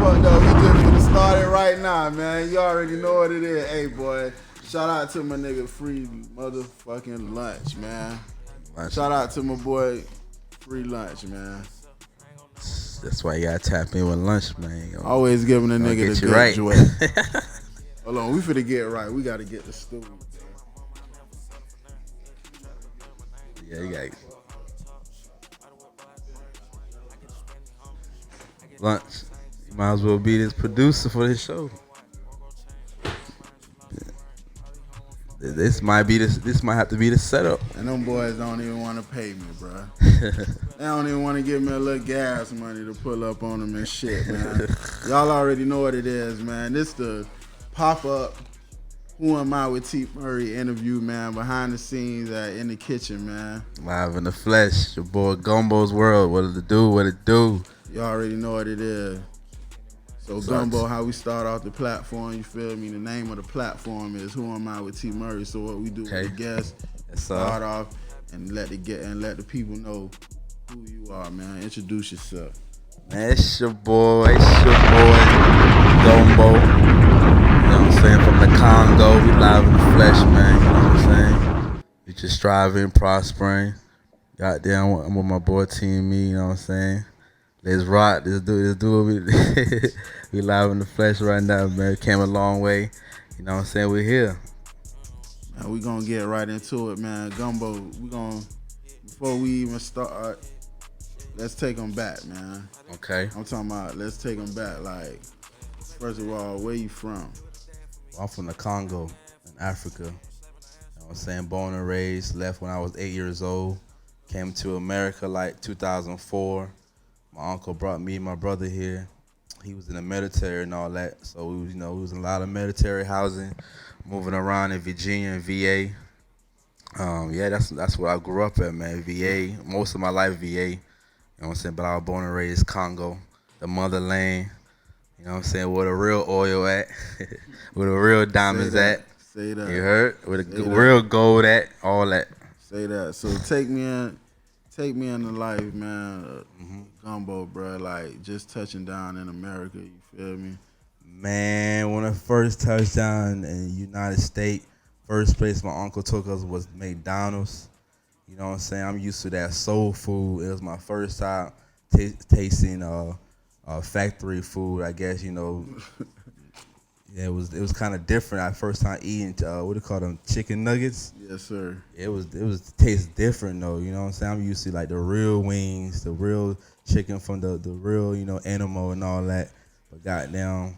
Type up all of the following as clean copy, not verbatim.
fucked up. We just finna start it right now, man. You already know what it is. Hey, boy. Shout out to my nigga Free motherfucking Lunch, man. Shout out to my boy Free Lunch, man. That's why you gotta tap in with Lunch, man. Always giving a nigga the good right. joy. Hold on, we finna get right. We gotta get the studio. Yeah, you got Lunch. You might as well be this producer for this show. This might have to be the setup. And them boys don't even want to pay me, bro. They don't even want to give me a little gas money to pull up on them and shit, man. Y'all already know what it is, man. This the pop-up Who Am I with T. Murray interview, man. Behind the scenes in the kitchen, man. Live in the flesh. Your boy Gumbo's World. What it do? What it do? You already know what it is. So Gumbo, how we start off the platform, you feel me? The name of the platform is Who Am I with T. Murray. So what we do with the guests, start off and let the people know who you are, man. Introduce yourself. Man, it's your boy Gumbo. You know what I'm saying? From the Congo, we live in the flesh, man. You know what I'm saying? We just striving, prospering. Goddamn, I'm with my boy Team Me, you know what I'm saying? Let's rock. Let's do it. We live in the flesh right now, man. We came a long way. You know what I'm saying? We're here. Man, we gonna get right into it, man. Gumbo, before we even start, let's take them back, man. Okay. I'm talking about, let's take them back. Like, first of all, where you from? I'm from the Congo in Africa. You know what I'm saying? Born and raised, left when I was 8 years old. Came to America like 2004. My uncle brought me and my brother here. He was in the military and all that. So, we was in a lot of military housing, moving around in Virginia and VA. Yeah, that's where I grew up at, man. VA. Most of my life, VA. You know what I'm saying? But I was born and raised Congo, the motherland. You know what I'm saying? Where the real oil at, where the real diamonds at. Say that. You heard? Where the real gold at, all that. Say that. So take me in the life, man. Gumbo, bro. Like, just touching down in America, you feel me? Man, when I first touched down in the United States, first place my uncle took us was McDonald's. You know what I'm saying? I'm used to that soul food. It was my first time tasting factory food, I guess, you know. Yeah, it was kind of different. I first time eating what do you call them, chicken nuggets? Yes, sir. It was taste different though. You know what I'm saying? I'm used to like the real wings, the real chicken from the real animal and all that. But goddamn,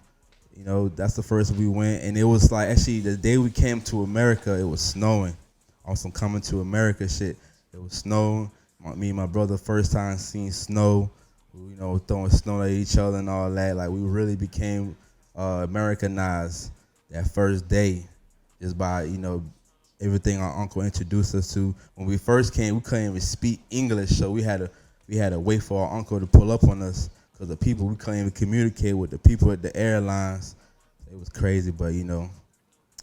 that's the first we went, and it was like actually the day we came to America, it was snowing. On some coming to America shit, it was snowing. Me and my brother first time seeing snow. Throwing snow at each other and all that. Like we really became Americanized that first day, just by everything our uncle introduced us to. When we first came, we couldn't even speak English, so we had to wait for our uncle to pull up on us because the people we couldn't even communicate with the people at the airlines. It was crazy, but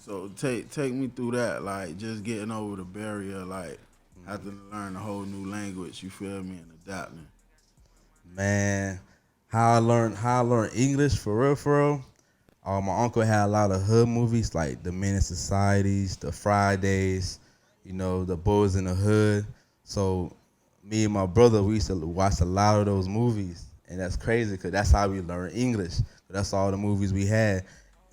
So take me through that, like just getting over the barrier, like having to learn a whole new language. You feel me? And adapting. Man, how I learned English for real. My uncle had a lot of hood movies like The Menace Societies, The Fridays, The Boys in the Hood. So me and my brother, we used to watch a lot of those movies, and that's crazy because that's how we learned English. That's all the movies we had.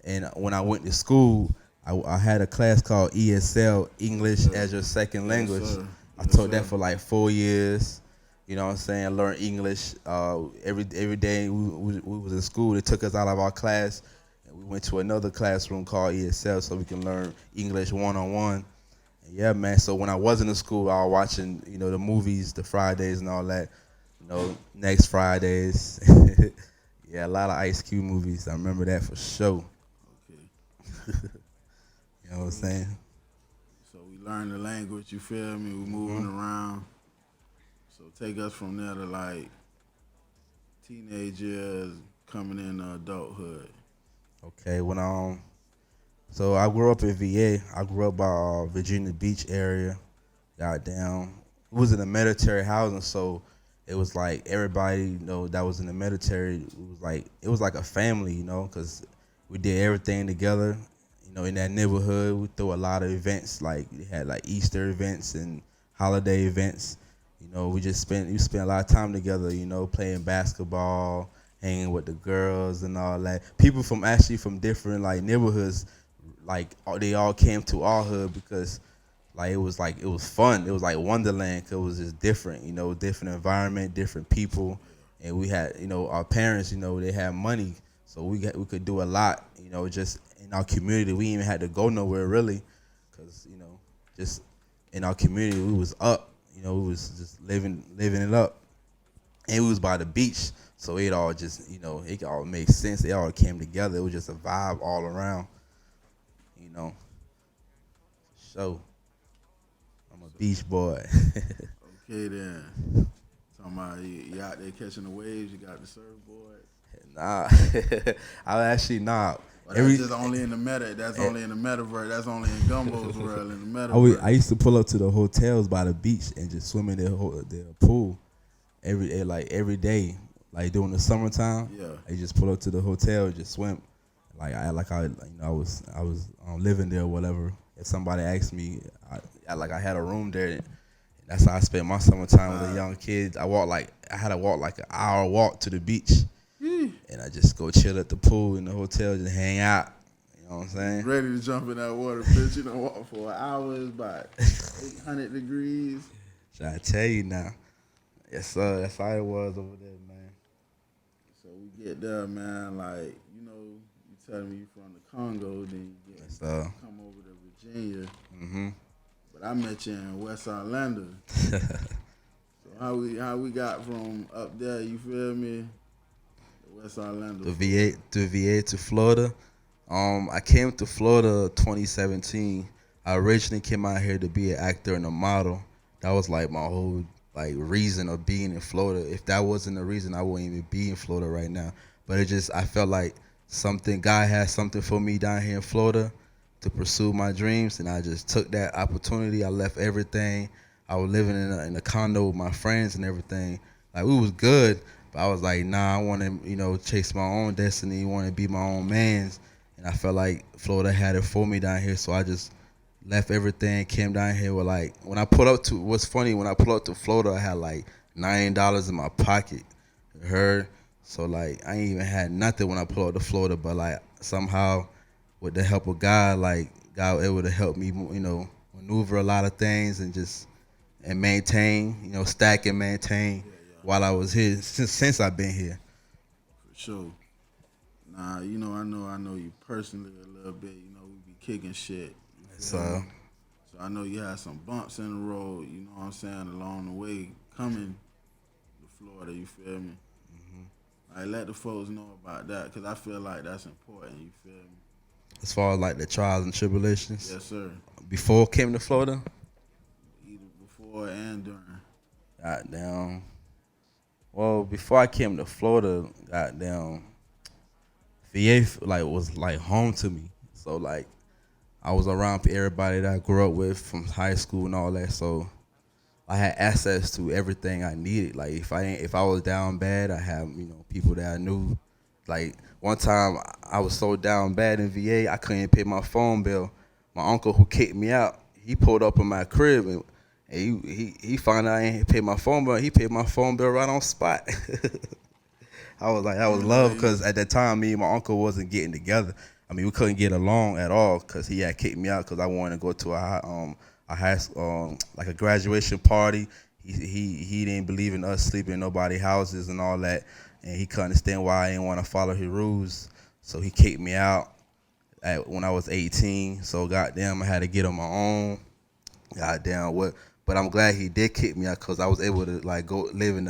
And when I went to school, I had a class called ESL, English as Your Second Language. Yes, I taught that for like 4 years. You know what I'm saying? I learned English every day we was in school. They took us out of our class, and we went to another classroom called ESL so we can learn English one-on-one. And yeah, man. So when I wasn't in school, I was watching, the movies, the Fridays and all that. Next Fridays. Yeah, a lot of Ice Cube movies. I remember that for sure. Okay. You know what I'm saying? So we learned the language. You feel me? We moving around. So take us from there to like teenage years coming into adulthood. Okay, so I grew up in VA. I grew up by Virginia Beach area. Goddamn, it was in a military housing, so it was like everybody, that was in the military. It was like a family, because we did everything together. In that neighborhood, we threw a lot of events. Like we had like Easter events and holiday events. We spent a lot of time together. Playing basketball, hanging with the girls and all that. People from different like neighborhoods, they all came to our hood because it was fun. It was like Wonderland. 'Cause it was just different, different environment, different people, and we had, our parents, they had money, so we could do a lot, just in our community. We even had to go nowhere really, cause just in our community we was up, we was just living it up, and we was by the beach, so it all just, it all made sense. It all came together. It was just a vibe all around, you know. So. I'm a beach boy. Okay then. Talking about you out there catching the waves. You got the surfboard. Nah, I actually not. But that's just only in the meta. That's only in the metaverse. That's only in Gumbo's world. In the metaverse. I used to pull up to the hotels by the beach and just swim in their pool every day. Like during the summertime, Yeah. I just pull up to the hotel and just swim. I was living there or whatever. If somebody asked me, I had a room there. And that's how I spent my summertime with the young kids. I had to walk like an hour walk to the beach, and I just go chill at the pool in the hotel, just hang out. You know what I'm saying? Ready to jump in that water, bitch. You know, walk for an hour is about 800 degrees. Should I tell you now? Yes, sir. That's how it was over there, man. So we get there, man. Like, you tell me you from the Congo, then you get come over to Virginia. Mm-hmm. But I met you in West Orlando. So how we got from up there, you feel me? To West Orlando. The VA to Florida. I came to Florida 2017. I originally came out here to be an actor and a model. That was like my whole reason of being in Florida. If that wasn't the reason, I wouldn't even be in Florida right now. But I felt like God had something for me down here in Florida to pursue my dreams, and I just took that opportunity. I left everything. I was living in a condo with my friends and everything. Like, we was good, but I was like, nah, I want to, chase my own destiny, want to be my own man's, and I felt like Florida had it for me down here, so I just left everything, came down here with when I pulled up to, what's funny, when I pulled up to Florida, I had like $9 in my pocket, you heard? So I ain't even had nothing when I pulled up to Florida, but somehow, with the help of God, God was able to help me, maneuver a lot of things and maintain, stack and maintain while I was here since I've been here. For sure. Nah, I know you personally a little bit. We be kicking shit. So I know you had some bumps in the road. You know what I'm saying, along the way coming to Florida. You feel me? Mm-hmm. Let the folks know about that, because I feel like that's important. You feel me? As far as the trials and tribulations? Yes, sir. Before I came to Florida? Either before and during. Goddamn. Well, before I came to Florida, goddamn, VA was home to me. So I was around everybody that I grew up with from high school and all that. So I had access to everything I needed. If I was down bad, I had people that I knew. One time I was so down bad in VA, I couldn't pay my phone bill. My uncle, who kicked me out, he pulled up in my crib and he found out I ain't paid my phone bill. He paid my phone bill right on spot. I was like, that was love, because at that time me and my uncle wasn't getting together. I mean, we couldn't get along at all, because he had kicked me out because I wanted to go to a high school, a graduation party. He didn't believe in us sleeping in nobody's houses and all that, and he couldn't understand why I didn't want to follow his rules. So he kicked me out when I was 18. So goddamn, I had to get on my own. Goddamn, what? But I'm glad he did kick me out, because I was able to go live in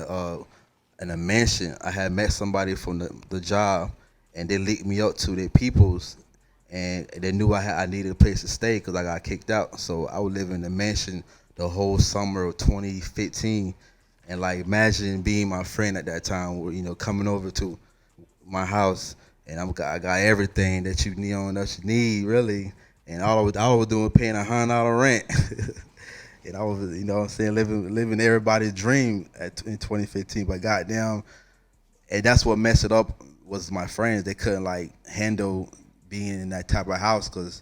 a mansion. I had met somebody from the job, and they linked me up to their peoples, and they knew I needed a place to stay because I got kicked out. So I would live in the mansion the whole summer of 2015, and imagine being my friend at that time, coming over to my house, and I got everything that you need really, and all I was doing was paying $100 rent. And I was, you know what I'm saying, living everybody's dream in 2015. But goddamn, and that's what messed it up was my friends. They couldn't like handle being in that type of house because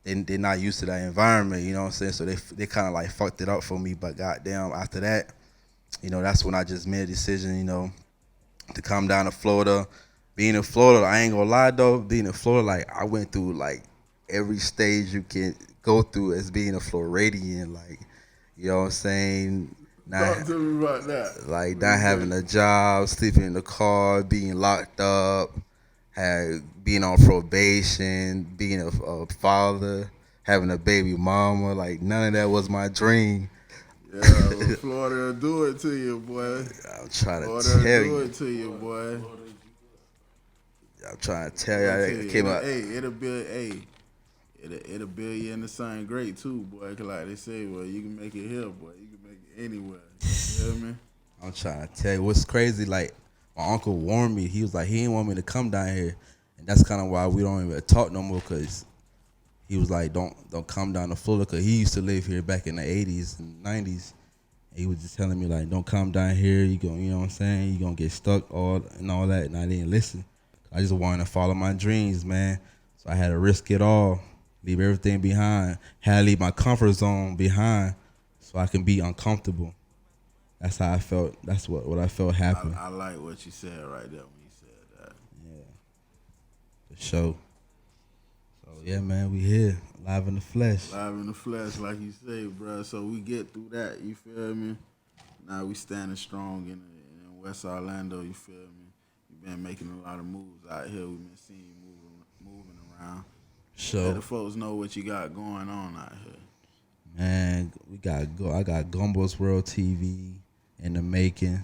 they're not used to that environment. You know what I'm saying? So they kind of like fucked it up for me. But goddamn, after that, you know, that's when I just made a decision. You know, to come down to Florida. Being in Florida, I ain't gonna lie though. Being in Florida, like I went through like every stage you can go through as being a Floridian. Like, you know what I'm saying? Talk Not to me about that. like What not you having say? a job, sleeping in the car, being locked up, being on probation, being a father, having a baby mama. Like none of that was my dream. Yeah, well, Florida will do it to you, boy. I'm trying Florida to will tell do you. it to you, boy. I'm trying to tell Do it to you. I you. came out. It'll build you in the sun great too, boy. 'Cause like they say, well, you can make it here, boy. You can make it anywhere. You feel me? I'm trying to tell you what's crazy. Like my uncle warned me. He was like, he didn't want me to come down here, and that's kind of why we don't even talk no more. Cause he was like, don't come down to Florida. Cause he used to live here back in the '80s and '90s. He was just telling me like, don't come down here. You know what I'm saying? You gonna get stuck all that. And I didn't listen. I just wanted to follow my dreams, man. So I had to risk it all, leave everything behind. Had to leave my comfort zone behind, so I can be uncomfortable. That's how I felt. That's what I felt happen. I like what you said right there when you said that. Yeah, for sure. So yeah, man, we here, live in the flesh. Live in the flesh, like you say, bro. So we get through that. You feel me? Now we standing strong in West Orlando. You feel me? You've been making a lot of moves out here. We've been seeing you moving around. Let So the folks know what you got going on out here. man, I got Gumbo's World TV in the making.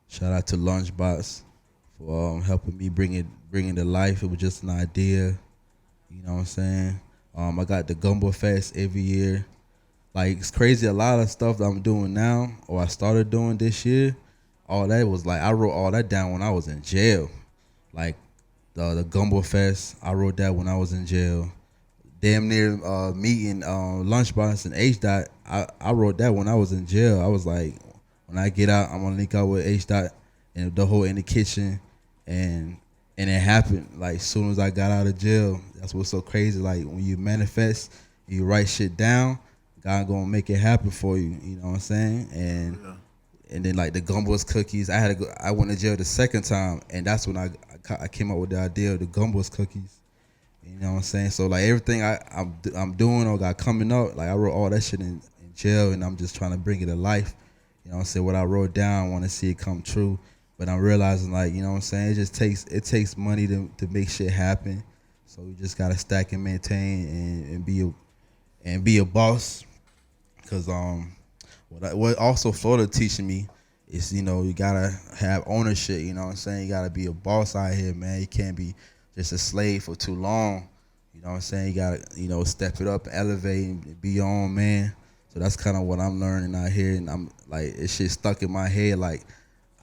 Shout out to Lunchbox for helping me bring it to life. It was just an idea, you know what I'm saying. I got the Gumbo Fest every year. Like it's crazy. A lot of stuff that I'm doing now, or I started doing this year, all that was like I wrote all that down when I was in jail. Like the Gumbo Fest, I wrote that when I was in jail. Damn near meeting Lunchbox and H Dot. I wrote that when I was in jail. I was like, when I get out, I'm gonna link up with H Dot and the whole in the kitchen, and it happened like as soon as I got out of jail. That's what's so crazy. Like when you manifest, you write shit down, God gonna make it happen for you. You know what I'm saying? Yeah. And then like the Gumbo's cookies. I had to go. I went to jail the second time, and that's when I came up with the idea of the Gumbo's cookies. You know what I'm saying? So like everything I'm doing or got coming up, like I wrote all that shit in jail, and I'm just trying to bring it to life. You know what I'm saying? What I wrote down, I want to see it come true. But I'm realizing like, you know what I'm saying? It takes money to make shit happen. So we just gotta stack and maintain and be a boss. Cause what also Florida teaching me is, you know, you gotta have ownership. You know what I'm saying? You gotta be a boss out here, man. You can't be just a slave for too long. You know what I'm saying? You gotta, you know, step it up, elevate, and be your own man. So that's kind of what I'm learning out here, and I'm like, it shit stuck in my head. Like,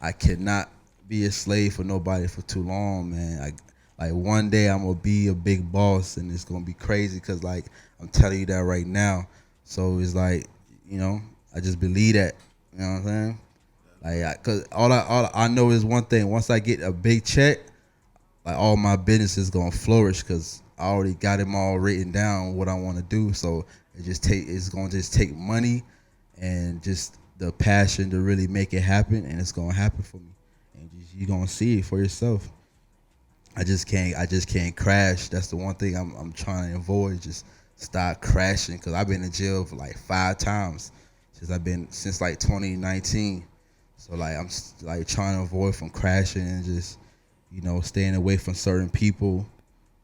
I cannot be a slave for nobody for too long, man. Like one day I'm gonna be a big boss, and it's gonna be crazy. Cause like I'm telling you that right now. So it's like, you know, I just believe that. You know what I'm saying? Like, cause all I know is one thing. Once I get a big check, like all my business is gonna flourish because I already got them all written down what I want to do. So it's gonna just take money and just the passion to really make it happen, and it's gonna happen for me. And you're gonna see it for yourself. I just can't crash. That's the one thing I'm trying to avoid. Just start crashing because I've been in jail for like 5 times since like 2019. So like like trying to avoid from crashing and just, you know, staying away from certain people.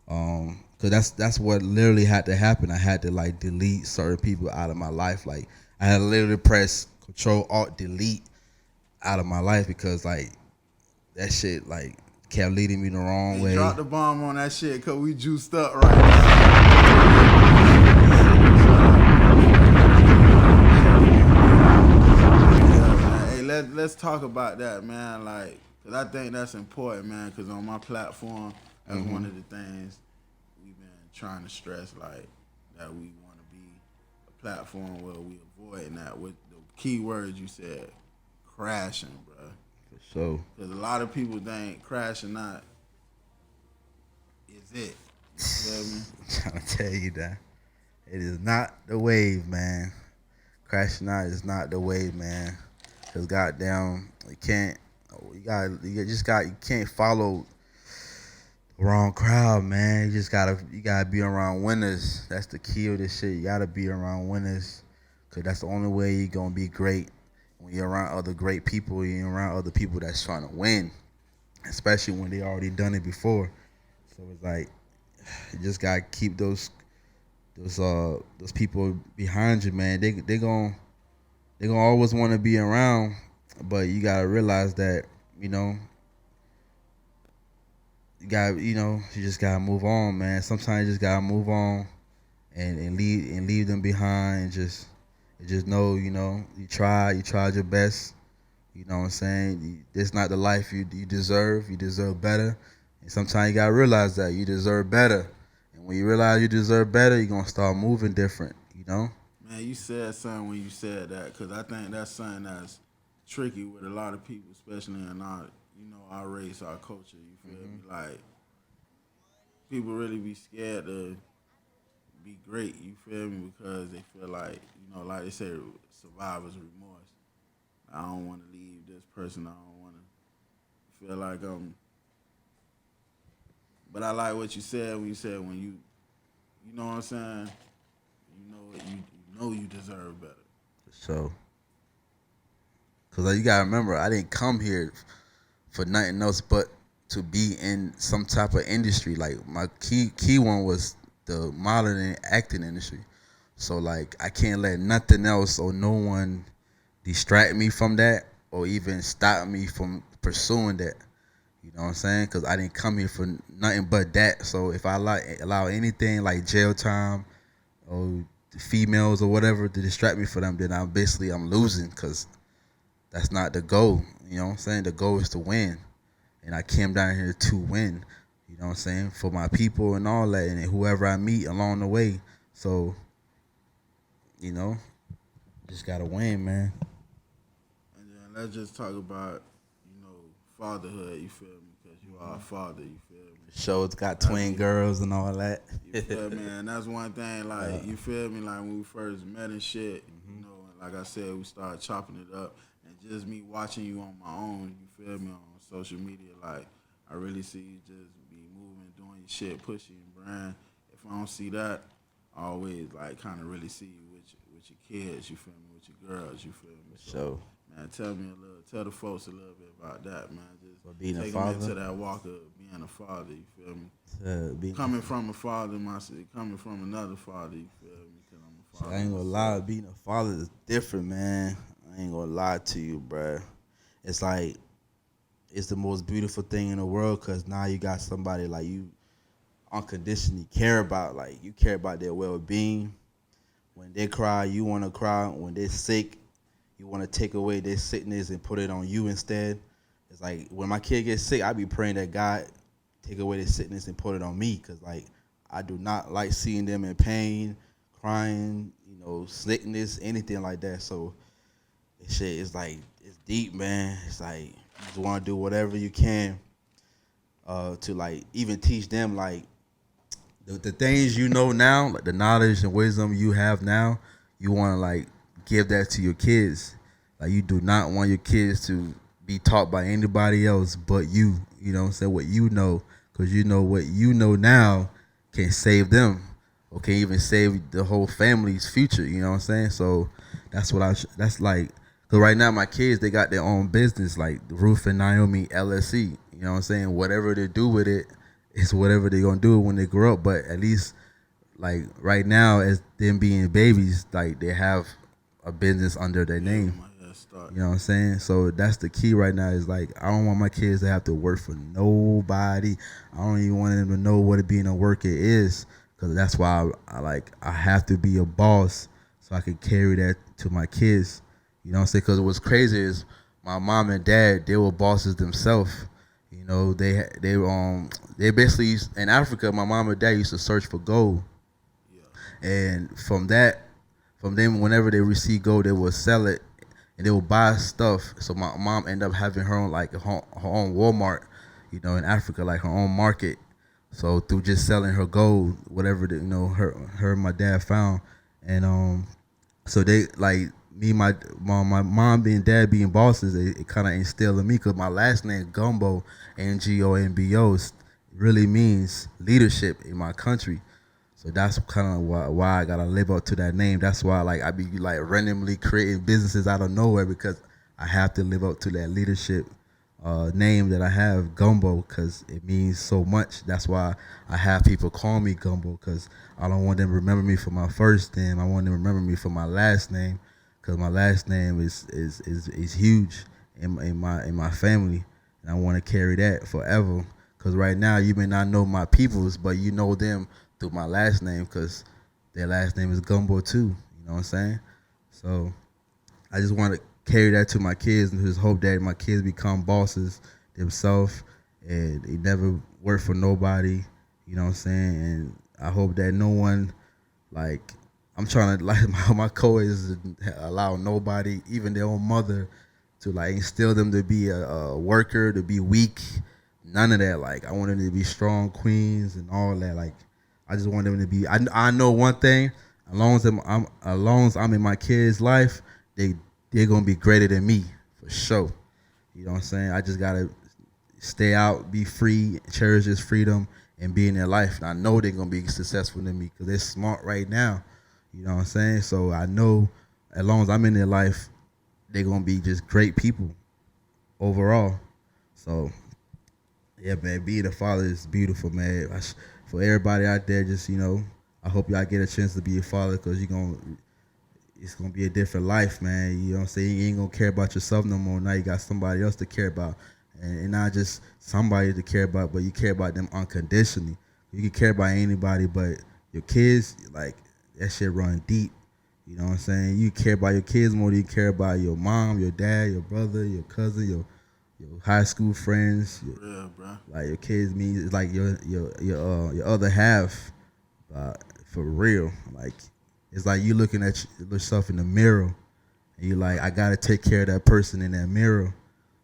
Cause that's what literally had to happen. I had to like delete certain people out of my life. Like I had to literally press Control Alt Delete out of my life because like that shit like kept leading me the wrong Hey, way. drop the bomb on that shit, cause we juiced up right now. Yeah, man. Hey, let's talk about that, man. Like, cause I think that's important, man. Cause on my platform, that's one of the things we've been trying to stress, like that we want to be a platform where we avoid that with the key words you said, crashing, bro. So Because a lot of people think crashing not is it. You feel me? I'm trying to tell you that it is not the wave, man. Crashing out is not the wave, man. Cause goddamn, you can't. You can't follow the wrong crowd, man. You gotta be around winners. That's the key of this shit. You gotta be around winners, cause that's the only way you're gonna be great. When you're around other great people, you're around other people that's trying to win, especially when they already done it before. So it's like you just gotta keep those people behind you, man. They gonna always want to be around, but you gotta realize that you know you just gotta move on, man. Sometimes you just gotta move on and leave them behind and just know you tried your best. You know what I'm saying? This not the life you deserve. You deserve better, and sometimes you gotta realize that you deserve better. And when you realize you deserve better, you're gonna start moving different. You know? Man, you said something when you said that, because I think that's something that's tricky with a lot of people, especially in our race, our culture. You feel me? Like people really be scared to be great. You feel me? Because they feel like like they say, survivor's remorse. I don't want to leave this person. I don't want to feel like But I like what you said when you said you know what I'm saying. You deserve better. So, cause you gotta remember, I didn't come here for nothing else but to be in some type of industry. Like my key one was the modeling and acting industry. So like I can't let nothing else or no one distract me from that or even stop me from pursuing that. You know what I'm saying? Because I didn't come here for nothing but that. So if I allow anything like jail time or females or whatever to distract me from them, then I'm losing because that's not the goal. You know what I'm saying? The goal is to win. And I came down here to win. You know what I'm saying? For my people and all that and whoever I meet along the way. So, just gotta win, man. And then let's just talk about fatherhood. You feel me? Because you are a father. You feel me? Show's got twin girls and all that. You feel me? And that's one thing. Like you feel me? Like when we first met and shit. Like I said, we started chopping it up, and just me watching you on my own. You feel me? On social media, like I really see you just be moving, doing your shit, pushing your brand. If I don't see that, I always like kind of really see you with your kids. You feel me? With your girls. You feel me? So, man, tell the folks a little bit about that, man. Just being take a father, them into that walk of being a father. You feel me? Coming from a father, coming from another father. You feel me? Because I'm a father. I ain't gonna lie, being a father is different, man. I ain't gonna lie to you, bruh. It's like it's the most beautiful thing in the world because now you got somebody like you unconditionally care about. Like you care about their well-being. When they cry, you want to cry. When they're sick, you want to take away their sickness and put it on you instead. It's like when my kid gets sick, I be praying that God take away their sickness and put it on me because like I do not like seeing them in pain, crying, sickness, anything like that. So this shit is like it's deep, man. It's like you just want to do whatever you can to like even teach them like the things you know now, like the knowledge and wisdom you have now, you want to like give that to your kids. Like you do not want your kids to be taught by anybody else but you. You know what I'm saying? What you know, because you know what you know now can save them or can even save the whole family's future. You know what I'm saying? So that's what that's like. Cause right now my kids, they got their own business like Ruth and Naomi LLC. You know what I'm saying? Whatever they do with it, it's whatever they're gonna do when they grow up. But at least like right now, as them being babies, like they have a business under their name. You know what I'm saying? So that's the key right now is like I don't want my kids to have to work for nobody. I don't even want them to know what being a worker is because that's why I have to be a boss so I can carry that to my kids. You know what I'm saying? Because what's crazy is my mom and dad, they were bosses themselves. They basically in Africa. My mom and dad used to search for gold, and from that, from them, whenever they receive gold, they will sell it and they will buy stuff. So my mom ended up having her own like her own Walmart, in Africa, like her own market. So through just selling her gold, whatever her and my dad found, and so they like me, my mom being dad being bosses, it kind of instilled in me because my last name Gumbo, Ngombo, really means leadership in my country. So that's kind of why I gotta live up to that name. That's why like I be like randomly creating businesses out of nowhere because I have to live up to that leadership name that I have, Gumbo, because it means so much. That's why I have people call me Gumbo because I don't want them to remember me for my first name. I want them to remember me for my last name because my last name is huge in my family, and I want to carry that forever. Because right now you may not know my peoples, but you know them through my last name because their last name is Gumbo too. You know what I'm saying? So I just want to carry that to my kids and just hope that my kids become bosses themselves and they never work for nobody. You know what I'm saying? And I hope that no one, like, I'm trying to, like, my goal is to allow nobody, even their own mother, to, like, instill them to be a worker, to be weak. None of that. Like, I want them to be strong queens and all that. Like, I just want them to be. I know one thing. As long as I'm in my kids' life, they're gonna be greater than me for sure. You know what I'm saying? I just gotta stay out, be free, cherish this freedom, and be in their life. And I know they're gonna be successful than me because they're smart right now. You know what I'm saying? So I know as long as I'm in their life, they're gonna be just great people overall. So yeah, man, being a father is beautiful, man. For everybody out there, just I hope y'all get a chance to be a father because it's gonna be a different life, man. You know what I'm saying? You ain't gonna care about yourself no more. Now you got somebody else to care about, and not just somebody to care about, but you care about them unconditionally. You can care about anybody, but your kids, like that shit run deep. You know what I'm saying? You care about your kids more than you care about your mom, your dad, your brother, your cousin, your high school friends. Yeah, bro. Like your kids mean it's like your other half, for real. Like it's like you looking at yourself in the mirror, and you like I gotta take care of that person in that mirror.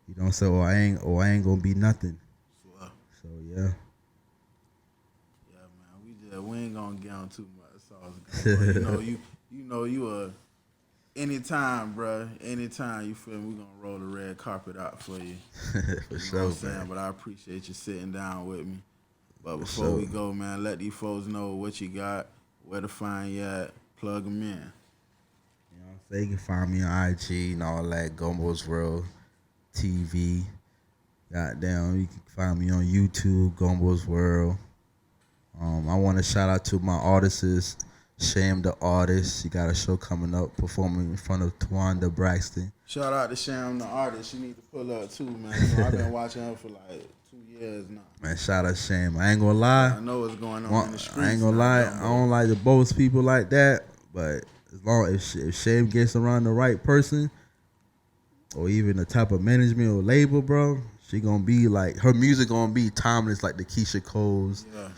You know, so I ain't gonna be nothing. Swear. So yeah. Yeah, man. We ain't gonna get on too much sauce. You anytime, bro. Anytime you feel me, we gonna roll the red carpet out for you. For sure, man. But I appreciate you sitting down with me. But For before sure. we go, man, let these folks know what you got, where to find you at, plug them in. You know what I'm saying? You can find me on IG and all that, Gumbo's World TV. Goddamn, you can find me on YouTube, Gumbo's World. I want to shout out to my artists, Sham the Artist. She got a show coming up, performing in front of Twanda Braxton. Shout out to Sham the Artist. She need to pull up too, man. So I've been watching her for like 2 years now. Man, shout out Sham. I ain't gonna lie. I know what's going on in the streets. I ain't gonna lie. I don't like to boast people like that, but as long if Sham gets around the right person, or even the type of management or label, bro, she gonna be like her music gonna be timeless, like the Keisha Coles. Yeah.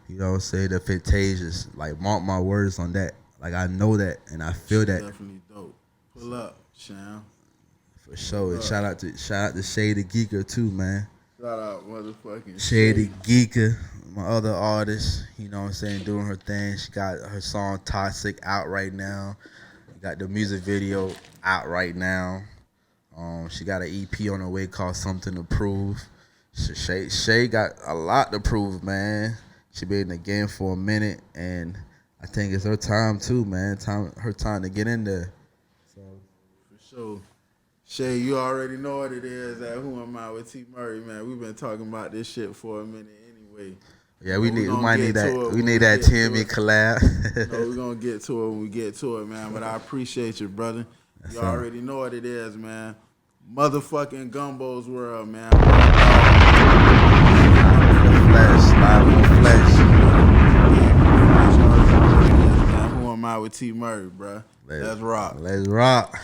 You know what I'm saying? The Fantasias. Like mark my words on that. Like I know that and I feel that. Definitely dope. Pull up, Sham. For sure. And shout out to Shady Geeker too, man. Shout out motherfucking Shady Geeker, my other artist, you know what I'm saying, doing her thing. She got her song Toxic out right now. Got the music video out right now. She got an EP on the way called Something to Prove. Shay got a lot to prove, man. She been in the game for a minute, and I think it's her time too, man. Her time to get in there. So For sure. Shay, you already know what it is at Who Am I with T. Murray, man. We've been talking about this shit for a minute anyway. yeah, we might need that. We need that TME collab. We're gonna get to it when we get to it, man. But I appreciate you, brother. You already know what it is, man. Motherfucking Gumbo's World, man. Flesh, live on Flesh. Who Am I with T. Murray, bro? Let's rock. Let's rock.